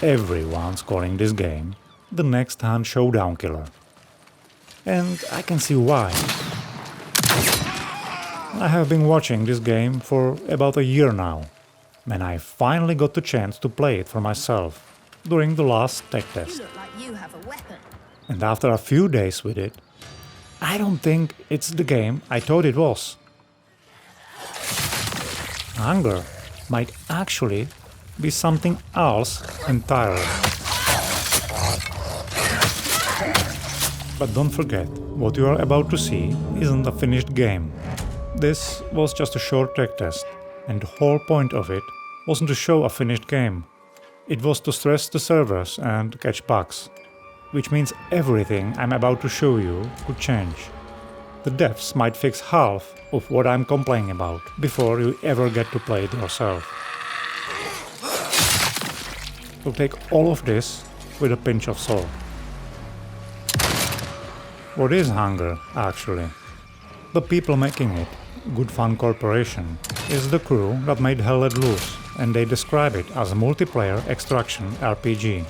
everyone's calling this game the next hand Showdown killer. And I can see why. I have been watching this game for about a year now, and I finally got the chance to play it for myself during the last tech test. You look like you have a weapon. And after a few days with it, I don't think it's the game I thought it was. Hunger might actually be something else entirely. But don't forget, what you are about to see isn't a finished game. This was just a short tech test, and the whole point of it wasn't to show a finished game. It was to stress the servers and catch bugs, which means everything I'm about to show you could change. The devs might fix half of what I'm complaining about before you ever get to play it yourself. So take all of this with a pinch of salt. What is Hunger, actually? The people making it, Good Fun Corporation, is the crew that made Hell Let Loose, and they describe it as a multiplayer extraction RPG.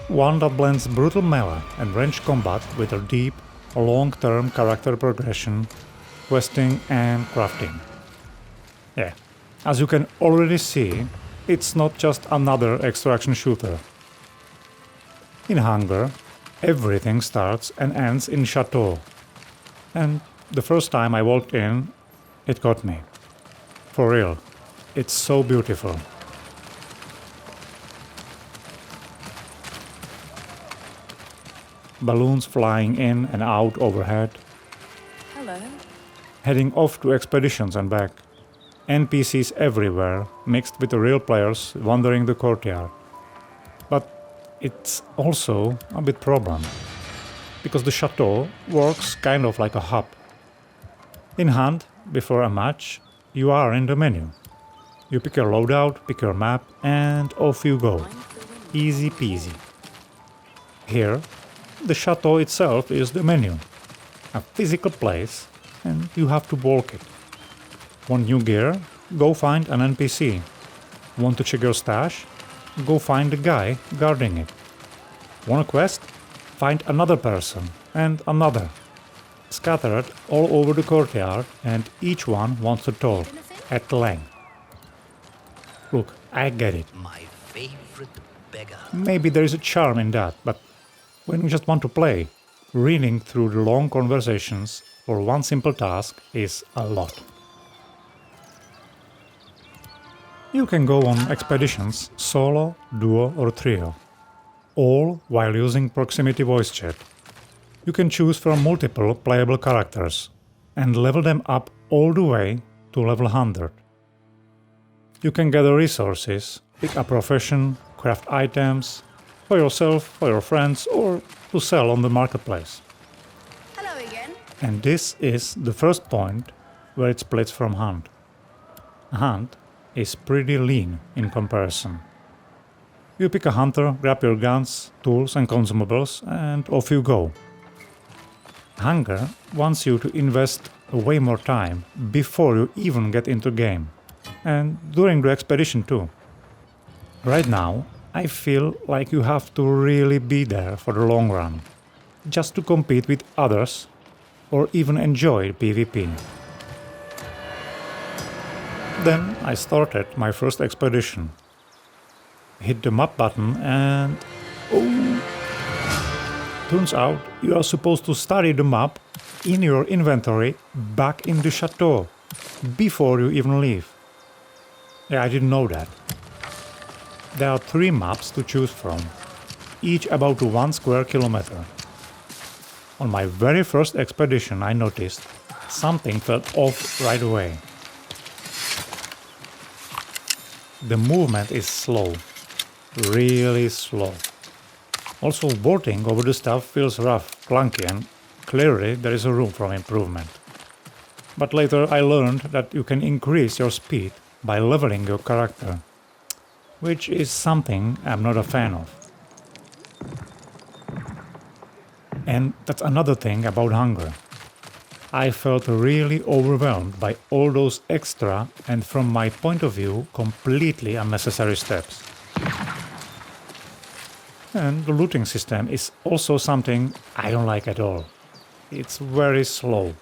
One that blends brutal melee and ranged combat with a deep, long-term character progression, questing and crafting. Yeah, as you can already see, it's not just another extraction shooter. In Hunger, everything starts and ends in Chateau. And the first time I walked in, it got me. For real, it's so beautiful. Balloons flying in and out overhead. Hello. Heading off to expeditions and back. NPCs everywhere, mixed with the real players wandering the courtyard. But it's also a bit problem, because the chateau works kind of like a hub. In hand, before a match, you are in the menu. You pick your loadout, pick your map, and off you go. Easy peasy. Here, the chateau itself is the menu. A physical place, and you have to walk it. Want new gear? Go find an NPC. Want to check your stash? Go find the guy guarding it. Want a quest? Find another person, and another. Scattered all over the courtyard, and each one wants to talk, at length. Look, I get it. My favorite beggar. Maybe there is a charm in that, but when you just want to play, reading through the long conversations for one simple task is a lot. You can go on expeditions solo, duo or trio, all while using proximity voice chat. You can choose from multiple playable characters and level them up all the way to level 100. You can gather resources, pick a profession, craft items, for yourself, for your friends, or to sell on the marketplace. Hello again. And this is the first point where it splits from Hunt. Hunt is pretty lean in comparison. You pick a hunter, grab your guns, tools and consumables, and off you go. Hunger wants you to invest way more time before you even get into game, and during the expedition too. Right now, I feel like you have to really be there for the long run, just to compete with others or even enjoy PvP. Then I started my first expedition. Hit the map button and... oh! Turns out you are supposed to study the map in your inventory back in the chateau before you even leave. Yeah, I didn't know that. There are 3 maps to choose from, each about 1 square kilometer. On my very first expedition I noticed something felt off right away. The movement is slow, really slow. Also, boarding over the stuff feels rough, clunky, and clearly there is a room for improvement. But later I learned that you can increase your speed by leveling your character, which is something I'm not a fan of. And that's another thing about Hunger. I felt really overwhelmed by all those extra and, from my point of view, completely unnecessary steps. And the looting system is also something I don't like at all. It's very slow.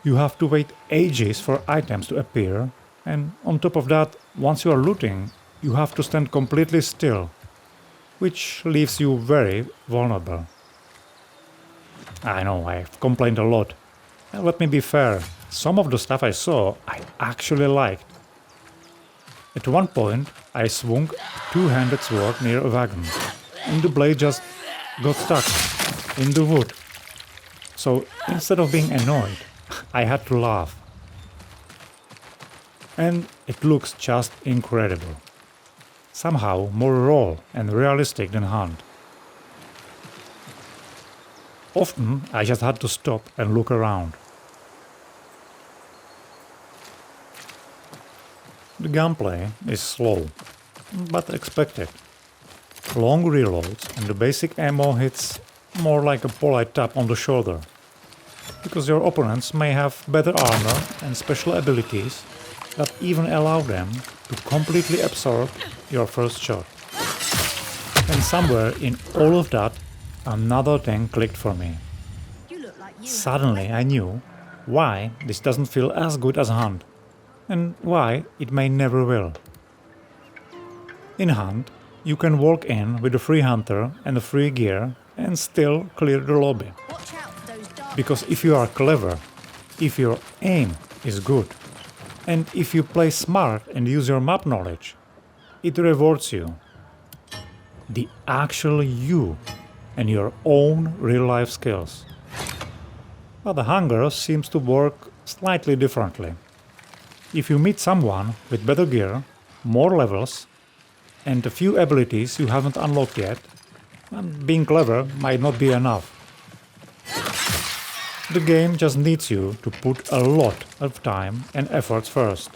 You have to wait ages for items to appear, and on top of that, once you are looting, you have to stand completely still, which leaves you very vulnerable. I know, I've complained a lot. And let me be fair, some of the stuff I saw I actually liked. At one point, I swung a two-handed sword near a wagon, and the blade just got stuck in the wood. So instead of being annoyed, I had to laugh. And it looks just incredible. Somehow more raw and realistic than Hunt. Often I just had to stop and look around. The gunplay is slow, but expected. Long reloads and the basic ammo hits more like a polite tap on the shoulder, because your opponents may have better armor and special abilities that even allow them to completely absorb your first shot. And somewhere in all of that, another thing clicked for me. You look like you Suddenly I knew why this doesn't feel as good as Hunt, and why it may never will. In Hunt, you can walk in with a free hunter and a free gear and still clear the lobby. watch out for those dark. Because if you are clever, if your aim is good, and if you play smart and use your map knowledge, it rewards you. The actual you and your own real-life skills. But the hunger seems to work slightly differently. If you meet someone with better gear, more levels, and a few abilities you haven't unlocked yet, being clever might not be enough. The game just needs you to put a lot of time and efforts first.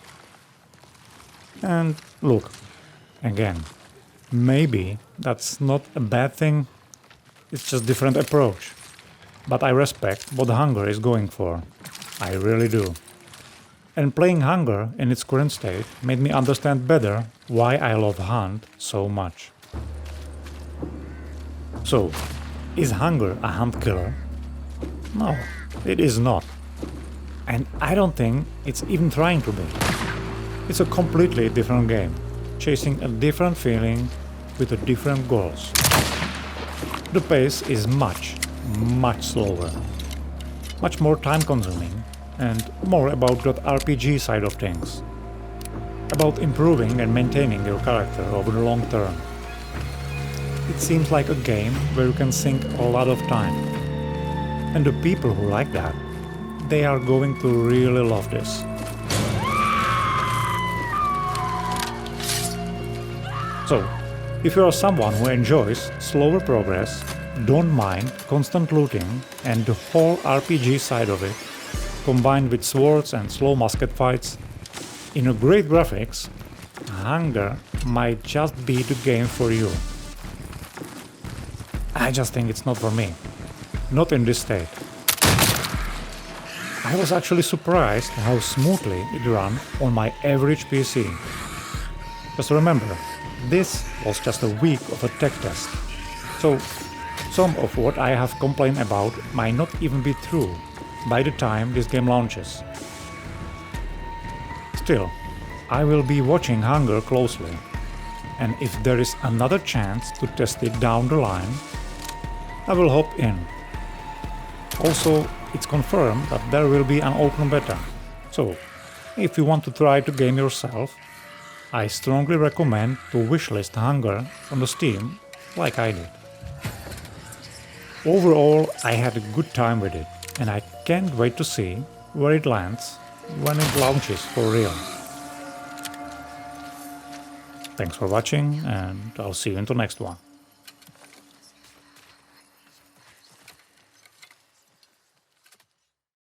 And look, again, maybe that's not a bad thing, it's just different approach. But I respect what Hunger is going for. I really do. And playing Hunger in its current state made me understand better why I love Hunt so much. So, is Hunger a Hunt killer? No, it is not. And I don't think it's even trying to be. It's a completely different game, chasing a different feeling with a different goals. The pace is much slower, much more time consuming, and more about that RPG side of things. About improving and maintaining your character over the long term. It seems like a game where you can sink a lot of time. And the people who like that, they are going to really love this. So, if you are someone who enjoys slower progress, don't mind constant looting and the whole RPG side of it, combined with swords and slow musket fights, in a great graphics, Hunger might just be the game for you. I just think it's not for me. Not in this state. I was actually surprised how smoothly it ran on my average PC. Just remember, this was just a week of a tech test. So, some of what I have complained about might not even be true by the time this game launches. Still, I will be watching Hunger closely, and if there is another chance to test it down the line, I will hop in. Also, it's confirmed that there will be an open beta, so if you want to try the game yourself, I strongly recommend to wishlist Hunger on the Steam like I did. Overall, I had a good time with it, and I can't wait to see where it lands when it launches for real. Thanks for watching, and I'll see you in the next one.